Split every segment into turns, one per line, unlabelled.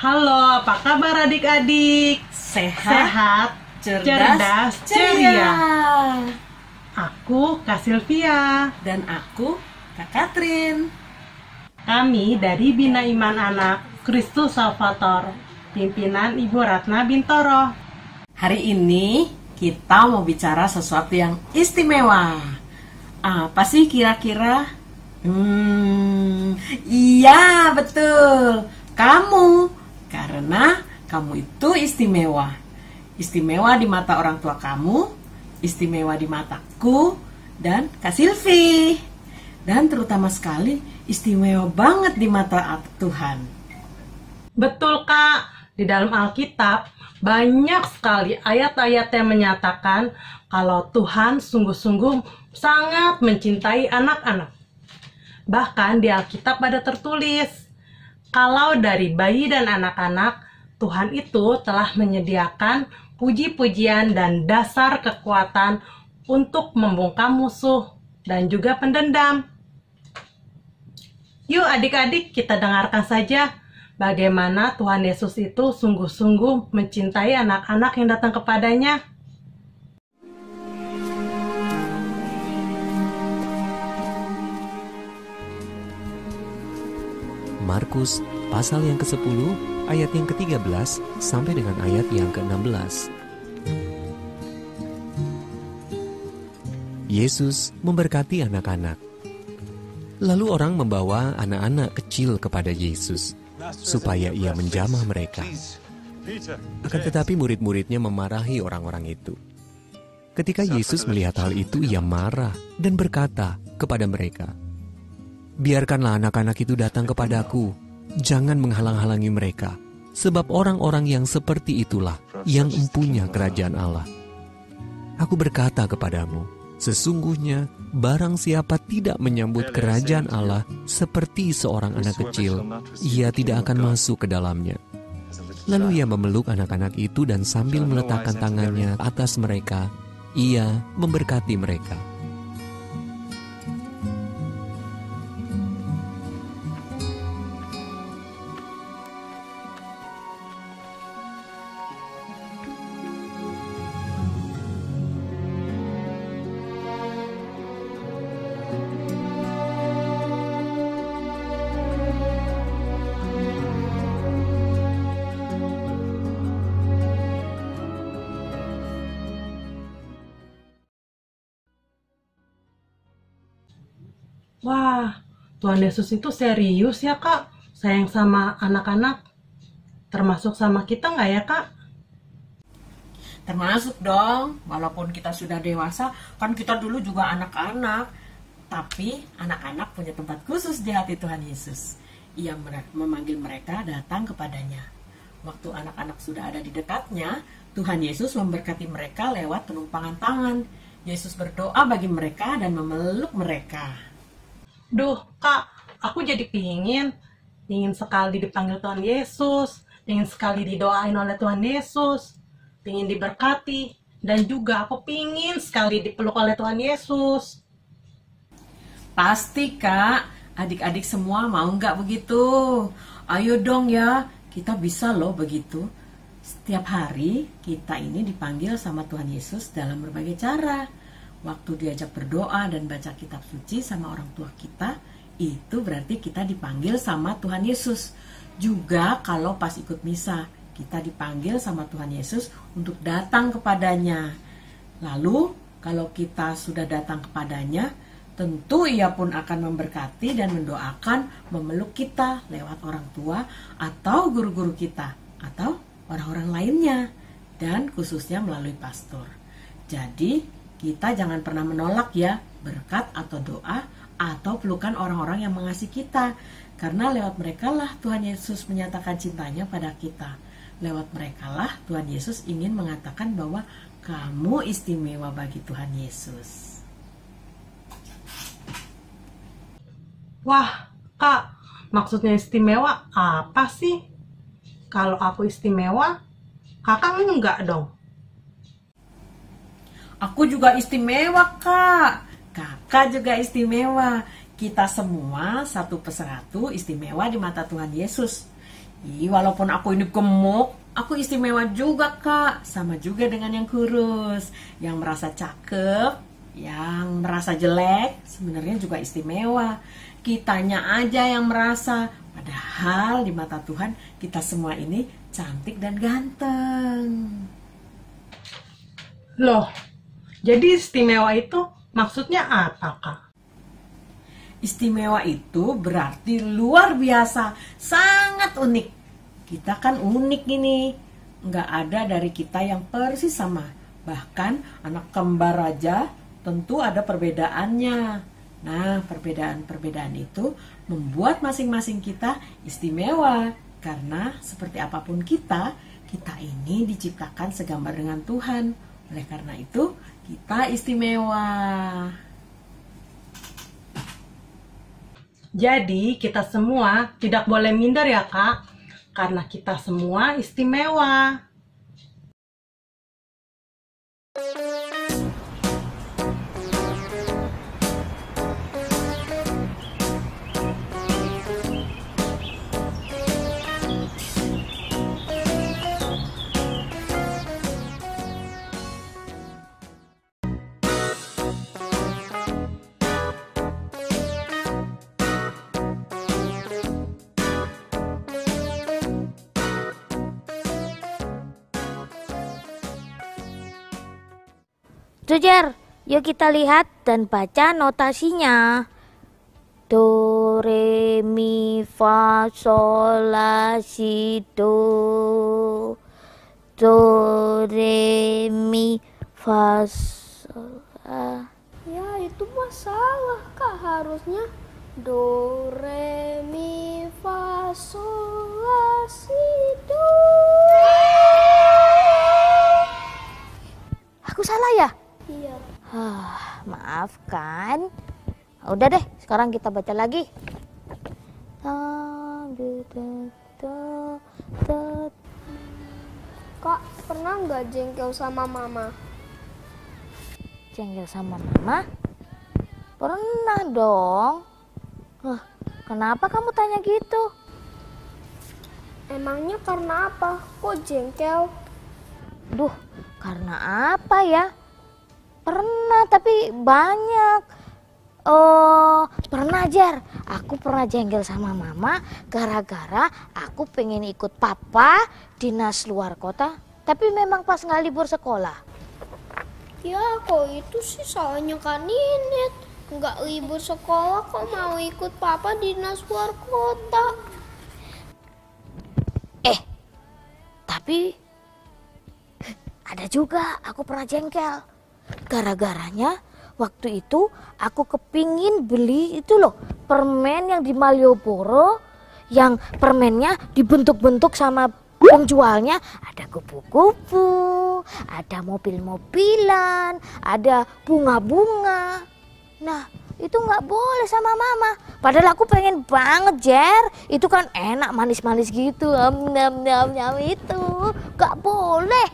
Halo, apa kabar adik-adik? Sehat, cerdas, ceria. Aku Kak Sylvia.
Dan aku Kak Katrin.
Kami dari Bina Iman Anak Kristus Salvator, pimpinan Ibu Ratna Bintoro.
Hari ini kita mau bicara sesuatu yang istimewa. Apa sih kira-kira? Iya betul, kamu. Karena kamu itu istimewa. Istimewa di mata orang tua kamu, istimewa di mataku, dan Kak Silvi. Dan terutama sekali istimewa banget di mata Tuhan.
Betul Kak, di dalam Alkitab banyak sekali ayat-ayat yang menyatakan kalau Tuhan sungguh-sungguh sangat mencintai anak-anak. Bahkan di Alkitab ada tertulis, kalau dari bayi dan anak-anak, Tuhan itu telah menyediakan puji-pujian dan dasar kekuatan untuk membungkam musuh dan juga pendendam. Yuk adik-adik, kita dengarkan saja bagaimana Tuhan Yesus itu sungguh-sungguh mencintai anak-anak yang datang kepadanya.
Markus pasal yang ke-10 ayat yang ke-13 sampai dengan ayat yang ke-16. Yesus memberkati anak-anak. Lalu orang membawa anak-anak kecil kepada Yesus supaya ia menjamah mereka. Akan tetapi murid-muridnya memarahi orang-orang itu. Ketika Yesus melihat hal itu, ia marah dan berkata kepada mereka, "Biarkanlah anak-anak itu datang kepadaku, jangan menghalang-halangi mereka, sebab orang-orang yang seperti itulah yang empunya kerajaan Allah. Aku berkata kepadamu, sesungguhnya barang siapa tidak menyambut kerajaan Allah seperti seorang anak kecil, ia tidak akan masuk ke dalamnya." Lalu ia memeluk anak-anak itu dan sambil meletakkan tangannya atas mereka, ia memberkati mereka.
Wah, Tuhan Yesus itu serius ya Kak, sayang sama anak-anak, termasuk sama kita nggak ya Kak?
Termasuk dong, walaupun kita sudah dewasa, kan kita dulu juga anak-anak. Tapi anak-anak punya tempat khusus di hati Tuhan Yesus. Ia memanggil mereka datang kepadanya. Waktu anak-anak sudah ada di dekatnya, Tuhan Yesus memberkati mereka lewat penumpangan tangan. Yesus berdoa bagi mereka dan memeluk mereka.
Duh Kak, aku jadi ingin sekali dipanggil Tuhan Yesus, ingin sekali didoain oleh Tuhan Yesus, ingin diberkati, dan juga aku ingin sekali dipeluk oleh Tuhan Yesus.
Pasti Kak, adik-adik semua mau nggak begitu? Ayo dong ya, kita bisa loh begitu. Setiap hari kita ini dipanggil sama Tuhan Yesus dalam berbagai cara. Waktu diajak berdoa dan baca kitab suci sama orang tua kita, itu berarti kita dipanggil sama Tuhan Yesus. Juga kalau pas ikut misa, kita dipanggil sama Tuhan Yesus untuk datang kepadanya. Lalu kalau kita sudah datang kepadanya, tentu ia pun akan memberkati dan mendoakan, memeluk kita lewat orang tua atau guru-guru kita atau orang-orang lainnya, dan khususnya melalui pastor. Jadi kita jangan pernah menolak ya berkat atau doa atau pelukan orang-orang yang mengasihi kita. Karena lewat mereka lah Tuhan Yesus menyatakan cintanya pada kita. Lewat mereka lah Tuhan Yesus ingin mengatakan bahwa kamu istimewa bagi Tuhan Yesus.
Wah Kak, maksudnya istimewa apa sih? Kalau aku istimewa, kakak enggak dong?
Aku juga istimewa Kak. Kakak juga istimewa. Kita semua satu persatu istimewa di mata Tuhan Yesus. Walaupun aku ini gemuk, aku istimewa juga, Kak. Sama juga dengan yang kurus, yang merasa cakep, yang merasa jelek, sebenarnya juga istimewa. Kitanya aja yang merasa, padahal di mata Tuhan kita semua ini cantik dan ganteng.
Loh, jadi istimewa itu maksudnya apa, Kak?
Istimewa itu berarti luar biasa, sangat unik. Kita kan unik ini, nggak ada dari kita yang persis sama. Bahkan anak kembar aja tentu ada perbedaannya. Nah, perbedaan-perbedaan itu membuat masing-masing kita istimewa. Karena seperti apapun kita ini diciptakan segambar dengan Tuhan. Oleh karena itu, kita istimewa.
Jadi kita semua tidak boleh minder ya, Kak, karena kita semua istimewa.
Jer, yuk kita lihat dan baca notasinya. Do, re, mi, fa, sol, la, si, do. Do, re, mi, fa, sol, la.
Ya itu masalah Kak, harusnya do, re, mi, fa, sol, la, si, do.
Aku salah ya?
Iya.
Maafkan. Udah deh, sekarang kita baca lagi.
Kak, pernah nggak jengkel sama mama?
Jengkel sama mama? Pernah dong. Kenapa kamu tanya gitu?
Emangnya karena apa? Kok jengkel?
Duh, karena apa ya? Pernah, tapi banyak. Oh, pernah Jar. Aku pernah jengkel sama mama gara-gara aku pengen ikut papa dinas luar kota. Tapi memang pas nggak libur sekolah.
Ya, kok itu sih salahnya Kak Ninit. Nggak libur sekolah kok mau ikut papa dinas luar kota.
Tapi ada juga aku pernah jengkel. Gara-garanya waktu itu aku kepingin beli itu loh, permen yang di Malioboro, yang permennya dibentuk-bentuk sama penjualnya. Ada kupu-kupu, ada mobil-mobilan, ada bunga-bunga. Nah, itu nggak boleh sama mama. Padahal aku pengen banget, Jer. Itu kan enak, manis-manis gitu. Nyam itu. Nggak boleh.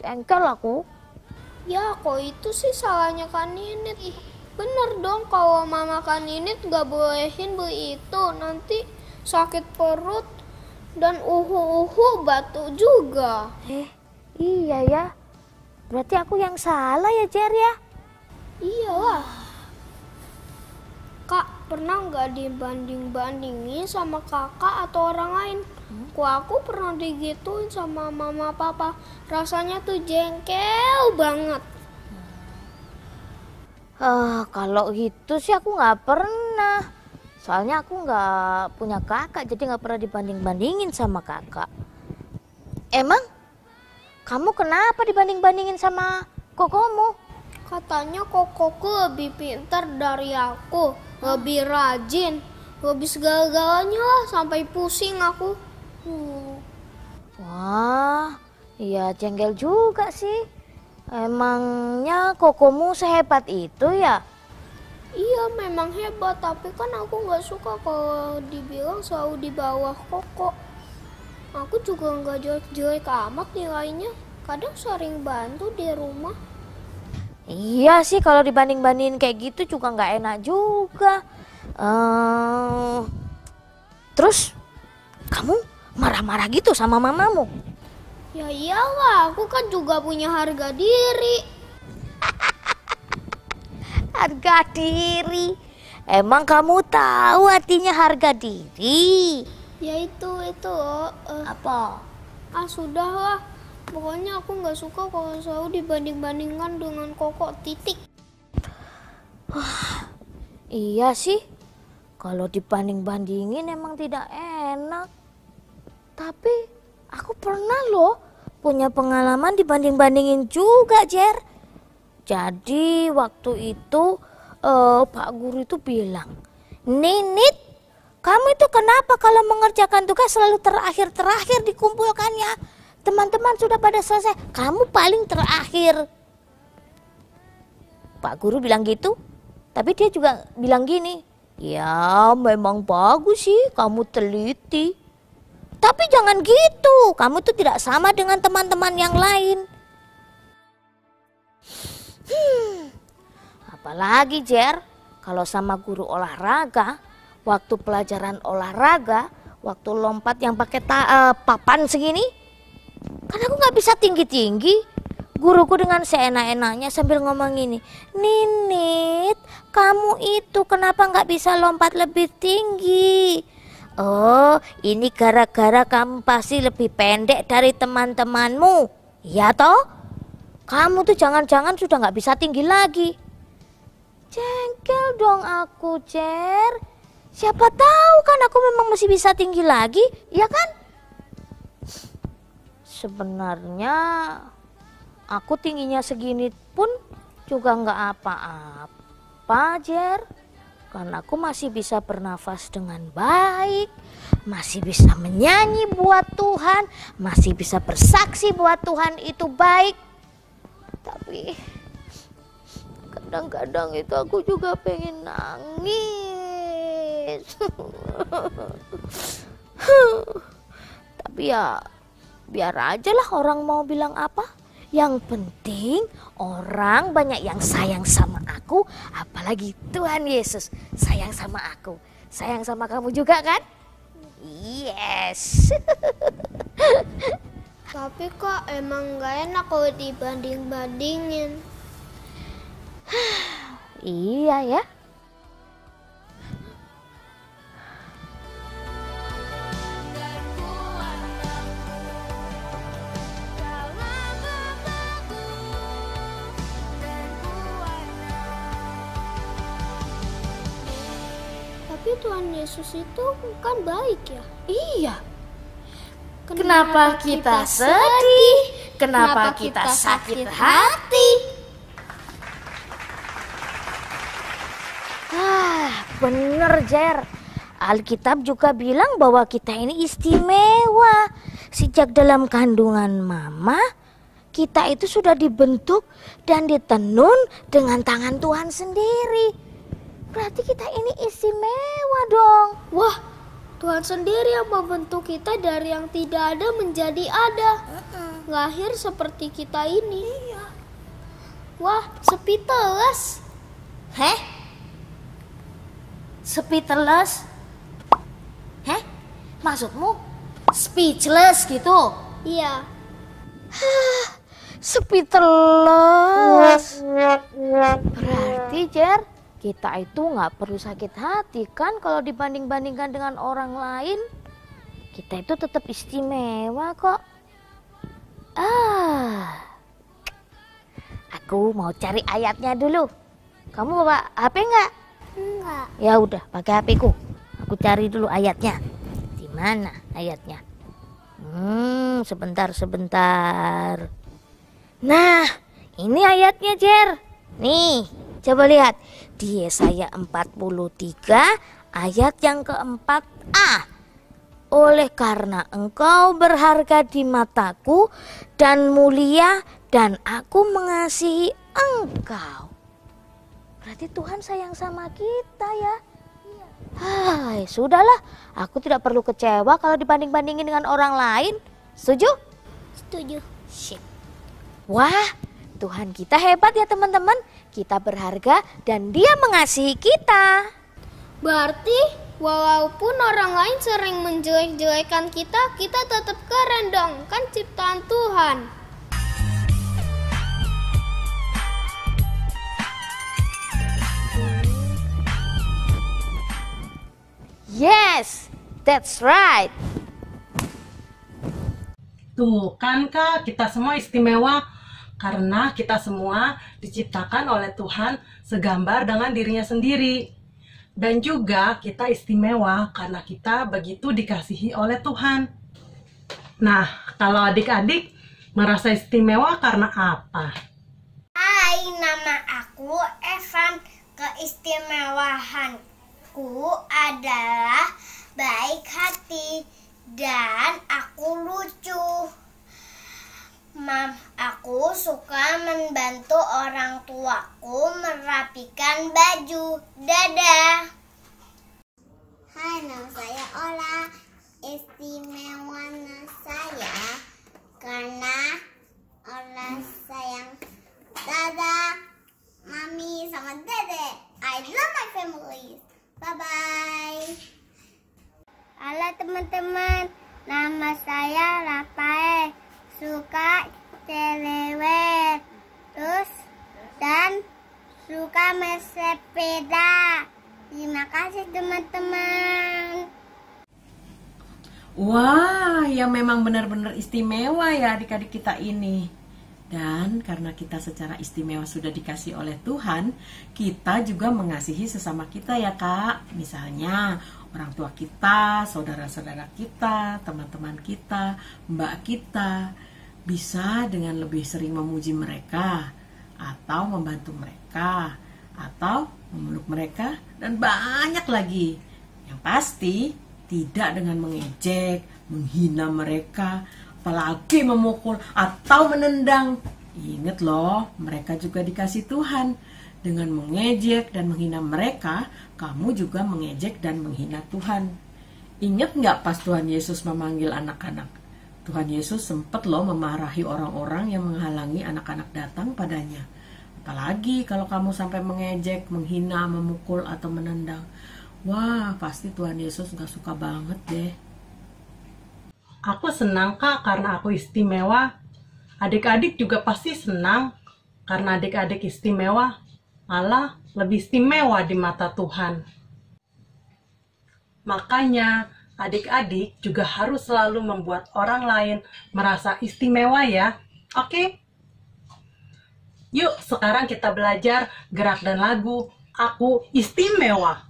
Jengkel aku.
Ya, kok itu sih salahnya Kak Ninit. Bener dong kalau mama Kak Ninit nggak bolehin beli itu. Nanti sakit perut dan uhu-uhu batuk juga.
Iya ya. Berarti aku yang salah ya, Jer ya?
Iyalah. Kak, pernah nggak dibanding-bandingin sama kakak atau orang lain? Kok aku pernah digituin sama mama papa. Rasanya tuh jengkel banget.
Kalau gitu sih aku nggak pernah. Soalnya aku nggak punya kakak, jadi nggak pernah dibanding-bandingin sama kakak. Emang kamu kenapa dibanding-bandingin sama kokomu?
Katanya kokoku lebih pintar dari aku, lebih rajin, lebih segala-galanya lah, sampai pusing aku.
Wah, iya jengkel juga sih. Emangnya kokomu sehebat itu ya?
Iya memang hebat, tapi kan aku nggak suka kalau dibilang selalu di bawah koko. Aku juga nggak jelek-jelek amat nilainya, kadang sering bantu di rumah.
Iya sih, kalau dibanding-bandingin kayak gitu juga nggak enak juga. Terus kamu marah-marah gitu sama mamamu?
Ya iyalah, aku kan juga punya harga diri.
Harga diri? Emang kamu tahu artinya harga diri?
Ya itu
Apa?
Sudahlah. Pokoknya aku nggak suka kalau selalu dibanding-bandingkan dengan Koko titik.
Iya sih, kalau dibanding-bandingin emang tidak enak. Tapi aku pernah loh punya pengalaman dibanding-bandingin juga, Jer. Jadi waktu itu Pak Guru itu bilang, Ninit, kamu itu kenapa kalau mengerjakan tugas selalu terakhir dikumpulkannya? Teman-teman sudah pada selesai, kamu paling terakhir. Pak Guru bilang gitu, tapi dia juga bilang gini, ya memang bagus sih kamu teliti. Tapi jangan gitu, kamu tuh tidak sama dengan teman-teman yang lain. Apalagi Jer, kalau sama guru olahraga, waktu pelajaran olahraga, waktu lompat yang pakai papan segini, kan aku nggak bisa tinggi-tinggi. Guruku dengan seenak-enaknya sambil ngomong gini, Ninit, kamu itu kenapa nggak bisa lompat lebih tinggi? Oh, ini gara-gara kamu pasti lebih pendek dari teman-temanmu, ya toh? Kamu tuh jangan-jangan sudah nggak bisa tinggi lagi. Jengkel dong aku, Jer. Siapa tahu kan aku memang masih bisa tinggi lagi, ya kan? Sebenarnya aku tingginya segini pun juga nggak apa-apa, Jer. Karena aku masih bisa bernafas dengan baik, masih bisa menyanyi buat Tuhan, masih bisa bersaksi buat Tuhan itu baik. Tapi kadang-kadang itu aku juga pengen nangis. Tapi ya biar aja lah orang mau bilang apa. Yang penting orang banyak yang sayang sama aku, apalagi Tuhan Yesus sayang sama aku. Sayang sama kamu juga kan? Yes.
Tapi kok emang nggak enak kalau dibanding-bandingin.
Iya ya.
Tapi Tuhan Yesus itu kan baik ya.
Iya. Kenapa kita sedih? Kenapa kita sakit hati? Bener Jer. Alkitab juga bilang bahwa kita ini istimewa. Sejak dalam kandungan mama, kita itu sudah dibentuk dan ditenun dengan tangan Tuhan sendiri. Berarti kita ini istimewa dong.
Wah, Tuhan sendiri yang membentuk kita dari yang tidak ada menjadi ada. Lahir seperti kita ini. Iya. Wah, speechless.
Heh? Speechless? Heh? Maksudmu speechless gitu?
Iya.
Speechless. Berarti Jer, kita itu nggak perlu sakit hati kan kalau dibanding-bandingkan dengan orang lain. Kita itu tetap istimewa kok. Aku mau cari ayatnya dulu. Kamu bawa HP nggak?
Enggak.
Ya udah, pakai HP-ku. Aku cari dulu ayatnya. Di mana ayatnya? Sebentar. Nah, ini ayatnya, Jer. Nih, coba lihat. Di Yesaya 43 ayat yang keempat-A. Oleh karena engkau berharga di mataku dan mulia dan aku mengasihi engkau. Berarti Tuhan sayang sama kita ya. Hai, sudahlah. Aku tidak perlu kecewa kalau dibanding-bandingin dengan orang lain. Setuju?
Setuju.
Sip. Wah, Tuhan kita hebat ya teman-teman. Kita berharga dan Dia mengasihi kita.
Berarti Walaupun orang lain sering menjelek-jelekan kita, kita tetap keren dong, kan ciptaan Tuhan.
Yes, that's right.
Tuh kan Kak, kita semua istimewa karena kita semua diciptakan oleh Tuhan segambar dengan dirinya sendiri. Dan juga kita istimewa karena kita begitu dikasihi oleh Tuhan. Nah, kalau adik-adik merasa istimewa karena apa?
Hai, nama aku Evan. Keistimewaanku adalah baik hati dan aku lucu. Aku suka membantu orang tuaku merapikan baju. Dadah. Hai, nama saya Ola. Istimewa saya karena Ola sayang Dada, Mami, sama Dede. I love my family. Bye-bye. Halo teman-teman, nama saya Rafael. Suka cerewet, terus dan suka bersepeda. Terima kasih teman-teman.
Wah, ya memang benar-benar istimewa ya adik-adik kita ini. Dan karena kita secara istimewa sudah dikasih oleh Tuhan, kita juga mengasihi sesama kita ya Kak. Misalnya orang tua kita, saudara-saudara kita, teman-teman kita, mbak kita, bisa dengan lebih sering memuji mereka, atau membantu mereka, atau memeluk mereka, dan banyak lagi. Yang pasti tidak dengan mengejek, menghina mereka, apalagi memukul atau menendang. Ingat loh, mereka juga dikasih Tuhan. Dengan mengejek dan menghina mereka, kamu juga mengejek dan menghina Tuhan. Ingat nggak pas Tuhan Yesus memanggil anak-anak? Tuhan Yesus sempat loh memarahi orang-orang yang menghalangi anak-anak datang padanya. Apalagi kalau kamu sampai mengejek, menghina, memukul, atau menendang. Wah, pasti Tuhan Yesus gak suka banget deh.
Aku senang Kak karena aku istimewa. Adik-adik juga pasti senang karena adik-adik istimewa. Malah lebih istimewa di mata Tuhan. Makanya adik-adik juga harus selalu membuat orang lain merasa istimewa ya. Oke? Yuk sekarang kita belajar gerak dan lagu Aku Istimewa.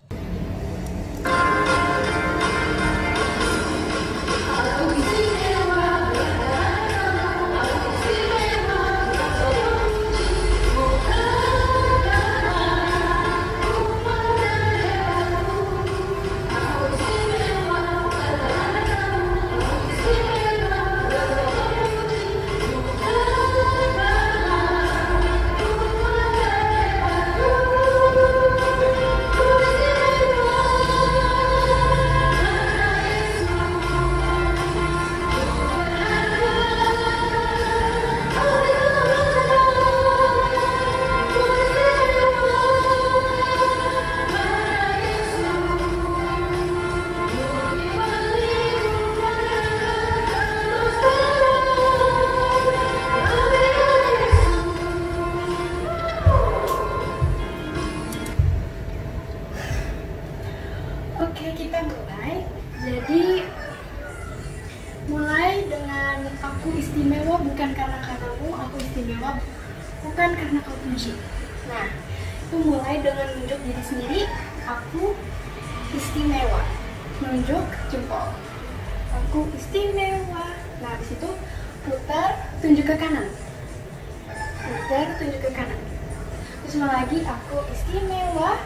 Oke, kita mulai. Jadi mulai dengan aku istimewa bukan karena kamu, aku istimewa bukan karena kau puji. Nah, itu mulai dengan menunjuk diri sendiri, aku istimewa. Menunjuk jempol. Aku istimewa. Nah, di situ putar, tunjuk ke kanan. Putar, tunjuk ke kanan. Terus lagi aku istimewa.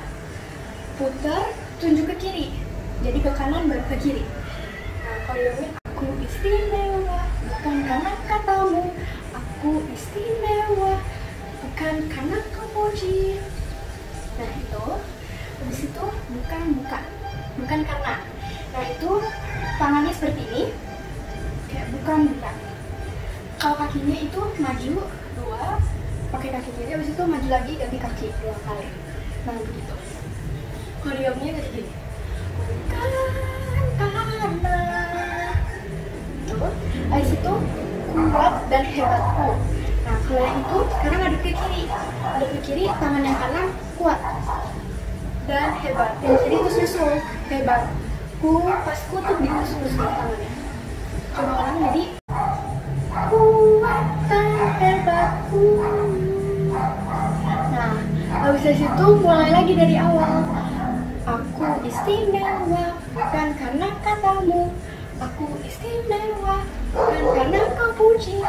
Putar, tunjuk ke kiri. Jadi ke kanan baru ke kiri. Nah, koreonya aku istimewa bukan karena katamu. Aku istimewa bukan karena kau puji. Nah itu, habis itu bukan karena. Nah itu tangannya seperti ini, kayak bukan. Kalau kakinya itu maju dua, pakai kaki kiri, habis itu maju lagi ganti kaki 2 kali. Nah begitu. Koreonya kayak gini. Habis itu kuat dan hebatku. Nah kalau yang itu sekarang aduk ke kiri. Aduk ke kiri, tangan yang kanan kuat dan hebat. Yang kiri itu susul hebatku, pas ku tuh diusus tangannya. Coba orang jadi kuat dan hebatku. Nah habis dari situ mulai lagi dari awal. Aku istimewa bukan karena katamu. Aku istimewa bukan karena kau puji.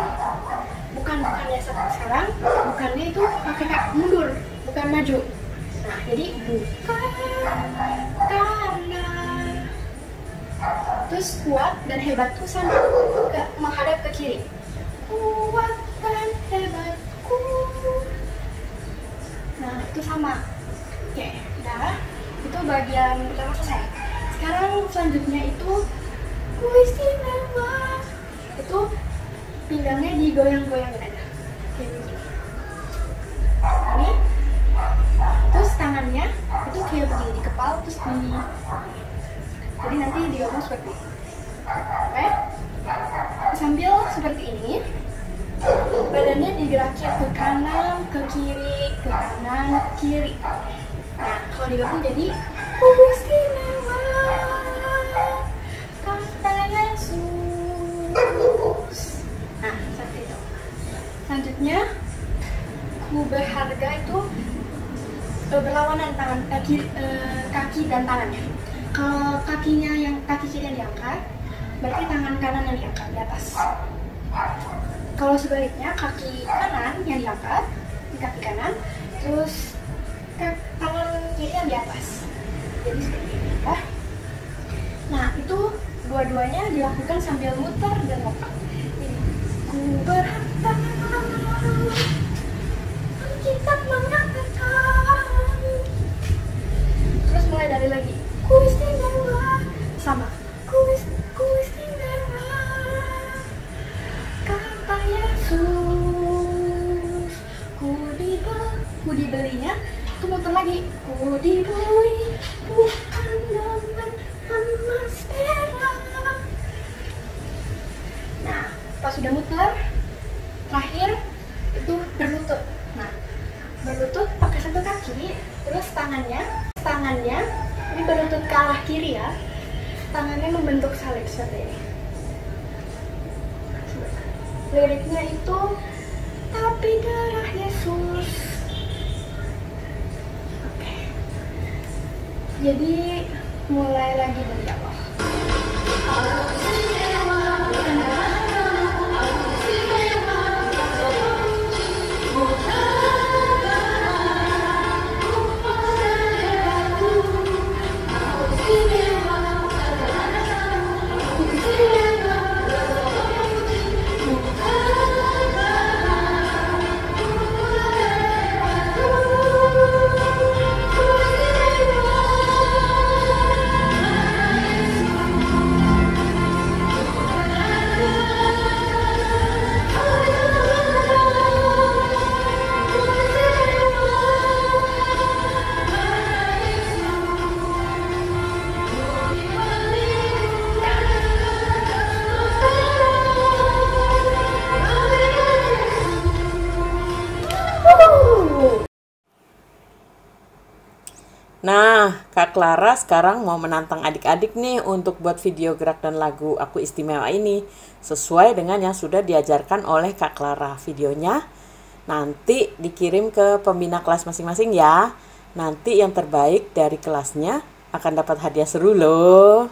Bukannya sekarang, bukannya itu pakai mundur, bukan maju. Nah, jadi bukan karena. Terus kuat dan hebat tuh sama, menghadap ke kiri. Kuat dan hebatku. Nah, itu sama. Oke, udah. Itu bagian pertama selesai. Sekarang selanjutnya itu ku istimewa. Itu pinggangnya digoyang-goyangin aja kayak begini. Ini terus tangannya itu kayak begini di kepala, terus di, jadi nanti diorong seperti ini. Oke, sambil seperti ini badannya digerakin ke kanan ke kiri, ke kanan ke kiri. Nah kalau digabung jadi ku istimewa kata Yesus. Nah, seperti itu. Selanjutnya, ku berharga itu berlawanan tangan, kaki dan tangannya. Kalau kakinya yang kaki kiri yang diangkat, berarti tangan kanan yang diangkat di atas. Kalau sebaliknya, kaki kanan yang diangkat, di kaki kanan, terus tangan kiri yang di atas. Jadi seperti ini, ya. Nah, itu dua-duanya dilakukan sambil muter dan lompat. Ku berharga, kita mengatakan. Terus mulai dari lagi. Ku istimewa, sama. Ku istimewa, kata Yesus. Ku dibelinya, itu muter lagi. Ku dibeli bukan dengan emas perak. Nah, pas sudah muter, terakhir itu berlutut. Nah, berlutut pakai satu kaki, terus tangannya ini berlutut ke arah kiri ya. Tangannya membentuk salib seperti ini. Liriknya itu tapi darah Yesus. Oke. Jadi mulai lagi dari awal.
Nah, Kak Clara sekarang mau menantang adik-adik nih untuk buat video gerak dan lagu Aku Istimewa ini sesuai dengan yang sudah diajarkan oleh Kak Clara. Videonya nanti dikirim ke pembina kelas masing-masing ya. Nanti yang terbaik dari kelasnya akan dapat hadiah seru loh.